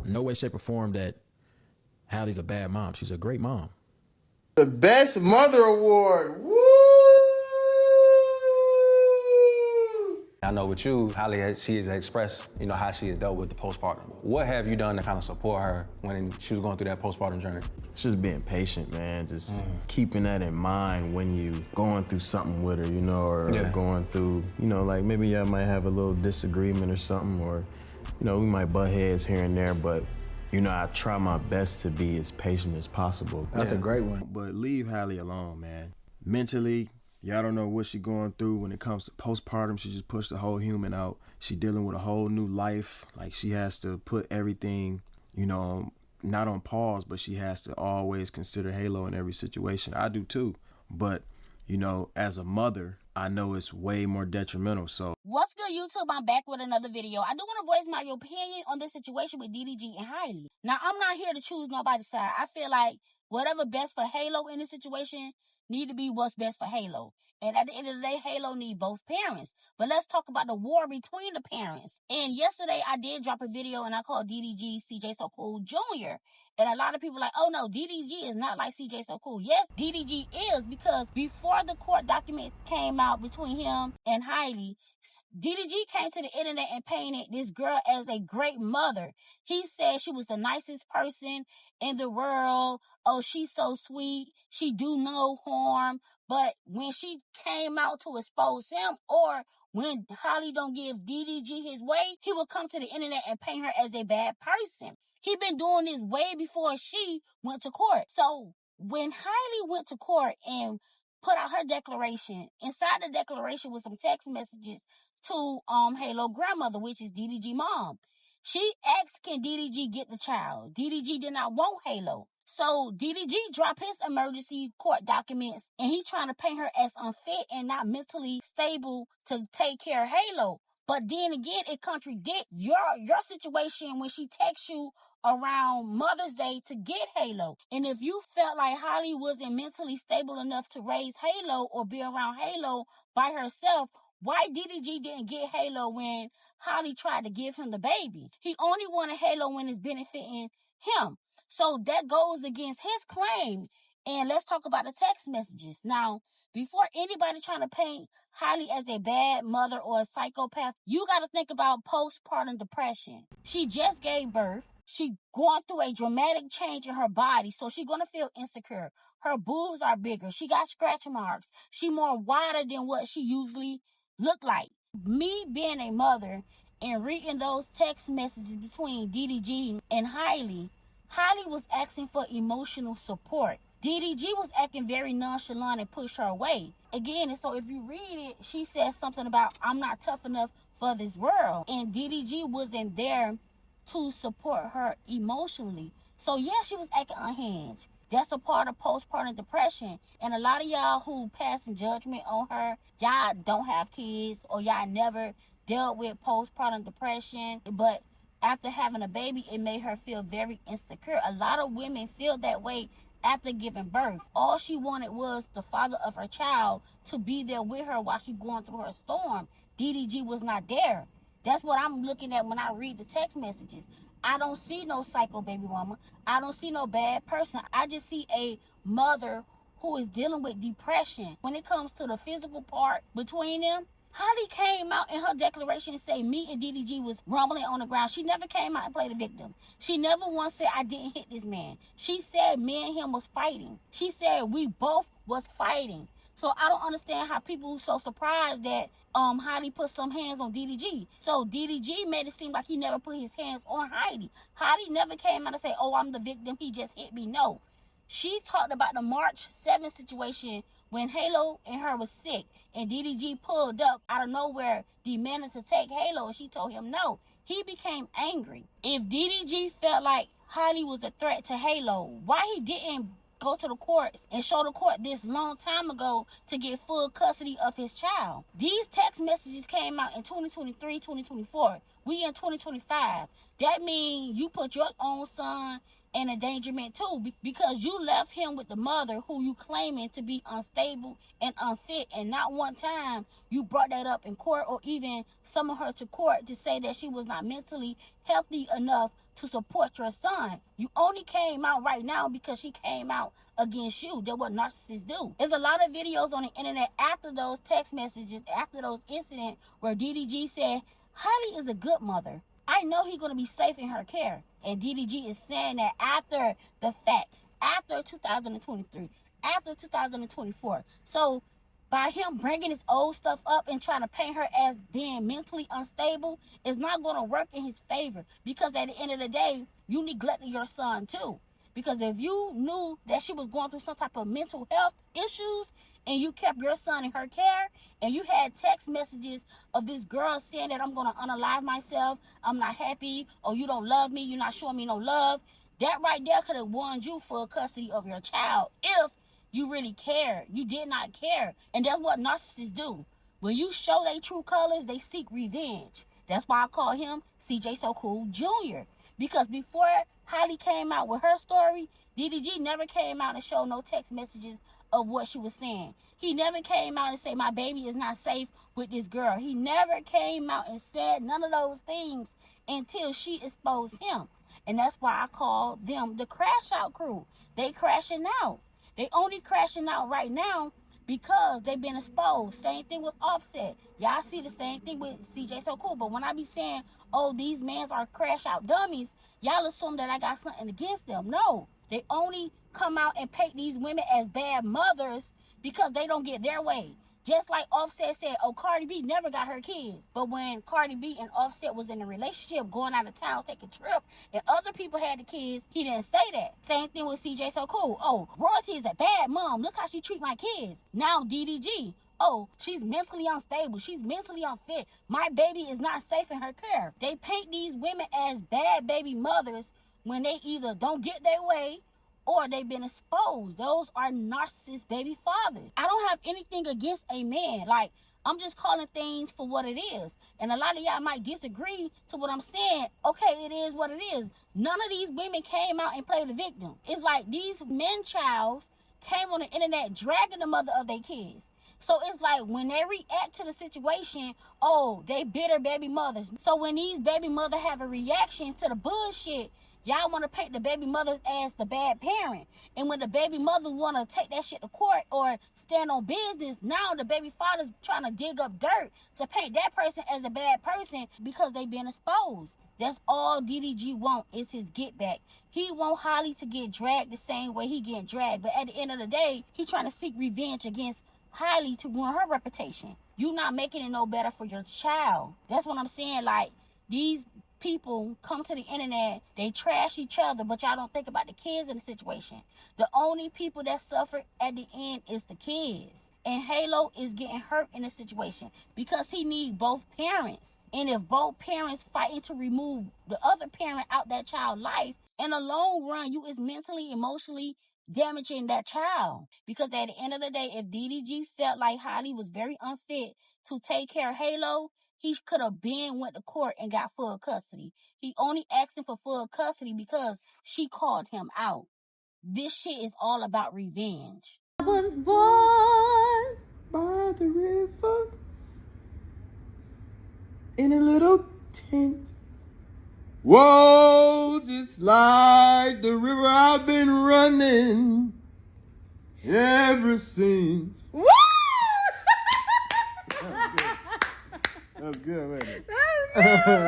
no way, shape, or form that Halle's a bad mom. She's a great mom. The Best Mother Award. Woo! I know with you, Halle, she has expressed, how she has dealt with the postpartum. What have you done to kind of support her when she was going through that postpartum journey? Just being patient, man. Just keeping that in mind when you going through something with her, or going through, like maybe y'all might have a little disagreement or something, or, we might butt heads here and there, but, I try my best to be as patient as possible. That's a great one. But leave Halle alone, man. Mentally, y'all don't know what she's going through when it comes to postpartum. She just pushed the whole human out. She dealing with a whole new life. Like, she has to put everything, not on pause, but she has to always consider Halo in every situation. I do too. But, as a mother, I know it's way more detrimental. So what's good, YouTube? I'm back with another video. I do want to voice my opinion on this situation with DDG and Halle. Now, I'm not here to choose nobody's side. I feel like whatever best for Halo in this situation need to be what's best for Halo. And at the end of the day, Halo need both parents. But let's talk about the war between the parents. And yesterday, I did drop a video and I called DDG CJ So Cool Jr. And a lot of people are like, oh no, DDG is not like CJ So Cool. Yes, DDG is, because before the court document came out between him and Halle, DDG came to the internet and painted this girl as a great mother. He said she was the nicest person in the world. Oh, she's so sweet. She do no harm. But when she came out to expose him, or when Halle don't give DDG his way, he will come to the internet and paint her as a bad person. He been doing this way before she went to court. So when Halle went to court and put out her declaration, inside the declaration was some text messages to Halo grandmother, which is DDG mom. She asked, can DDG get the child? DDG did not want Halo. So DDG dropped his emergency court documents, and he trying to paint her as unfit and not mentally stable to take care of Halo. But then again, it contradicts your situation when she texts you around Mother's Day to get Halo. And if you felt like Halle wasn't mentally stable enough to raise Halo or be around Halo by herself, why DDG didn't get Halo when Halle tried to give him the baby? He only wanted Halo when it's benefiting him. So that goes against his claim. And let's talk about the text messages. Now, before anybody trying to paint Halle as a bad mother or a psychopath, you got to think about postpartum depression. She just gave birth. She going through a dramatic change in her body, so she's going to feel insecure. Her boobs are bigger. She got scratch marks. She more wider than what she usually look like. Me being a mother and reading those text messages between DDG and Halle was asking for emotional support. DDG was acting very nonchalant and pushed her away. Again, and so if you read it, she says something about, I'm not tough enough for this world. And DDG wasn't there to support her emotionally. So yeah, she was acting unhinged. That's a part of postpartum depression. And a lot of y'all who passing judgment on her, y'all don't have kids, or y'all never dealt with postpartum depression. But after having a baby, it made her feel very insecure. A lot of women feel that way after giving birth. All she wanted was the father of her child to be there with her while she's going through her storm. DDG was not there. That's what I'm looking at when I read the text messages. I don't see no psycho baby mama. I don't see no bad person. I just see a mother who is dealing with depression. When it comes to the physical part between them, Halle came out in her declaration and said me and DDG was rumbling on the ground. She never came out and played the victim. She never once said I didn't hit this man. She said me and him was fighting. She said we both was fighting. So I don't understand how people are so surprised that Halle put some hands on DDG. So DDG made it seem like he never put his hands on Halle. Halle never came out and say, oh, I'm the victim, he just hit me. No. She talked about the March 7th situation when Halo and her was sick, and DDG pulled up out of nowhere demanding to take Halo, and she told him no. He became angry. If DDG felt like Halle was a threat to Halo, why he didn't go to the courts and show the court this long time ago to get full custody of his child? These text messages came out in 2023, 2024. We in 2025. That means you put your own son in endangerment too, because you left him with the mother who you claiming to be unstable and unfit, and not one time you brought that up in court or even summoned her to court to say that she was not mentally healthy enough to support your son. You only came out right now because she came out against you. That's what narcissists do. There's a lot of videos on the internet after those text messages, after those incidents, where DDG said, Halle is a good mother. I know he's going to be safe in her care. And DDG is saying that after the fact, after 2023, after 2024. So by him bringing his old stuff up and trying to paint her as being mentally unstable, is not going to work in his favor. Because at the end of the day, you neglected your son too. Because if you knew that she was going through some type of mental health issues and you kept your son in her care, and you had text messages of this girl saying that I'm going to unalive myself, I'm not happy, or you don't love me, you're not showing me no love, that right there could have won you full custody of your child if you really cared. You did not care. And that's what narcissists do. When you show their true colors, they seek revenge. That's why I call him CJ So Cool Jr. Because before Halle came out with her story, DDG never came out and showed no text messages of what she was saying. He never came out and said, my baby is not safe with this girl. He never came out and said none of those things until she exposed him. And that's why I call them the crash out crew. They crashing out. They only crashing out right now because they've been exposed. Same thing with Offset. Y'all see the same thing with CJ So Cool. But when I be saying, oh, these men are crash out dummies, y'all assume that I got something against them. No. They only come out and paint these women as bad mothers because they don't get their way. Just like Offset said, oh, Cardi B never got her kids. But when Cardi B and Offset was in a relationship, going out of town, taking a trip, and other people had the kids, he didn't say that. Same thing with CJ So Cool. Oh, Royalty is a bad mom. Look how she treat my kids. Now DDG. Oh, she's mentally unstable. She's mentally unfit. My baby is not safe in her care. They paint these women as bad baby mothers when they either don't get their way or they've been exposed. Those are narcissist baby fathers. I don't have anything against a man. Like, I'm just calling things for what it is. And a lot of y'all might disagree to what I'm saying. Okay, it is what it is. None of these women came out and played the victim. It's like these men-childs came on the internet dragging the mother of their kids. So it's like when they react to the situation, oh, they bitter baby mothers. So when these baby mothers have a reaction to the bullshit, y'all want to paint the baby mothers as the bad parent. And when the baby mothers want to take that shit to court or stand on business, now the baby father's trying to dig up dirt to paint that person as a bad person because they've been exposed. That's all DDG want is his get back. He want Halle to get dragged the same way he getting dragged. But at the end of the day, he's trying to seek revenge against Halle to ruin her reputation. You not making it no better for your child. That's what I'm saying. Like, these people come to the internet, they trash each other, but y'all don't think about the kids in the situation. The only people that suffer at the end is the kids. And Halo is getting hurt in this situation because he need both parents. And if both parents fighting to remove the other parent out that child's life, in the long run, you is mentally, emotionally damaging that child. Because at the end of the day, if DDG felt like Halle was very unfit to take care of Halo, he could have been went to court and got full custody. He only asking for full custody because she called him out. This shit is all about revenge. I was born by the river in a little tent. Whoa, just like the river I've been running ever since. Woo! That was good, wasn't it? That was good.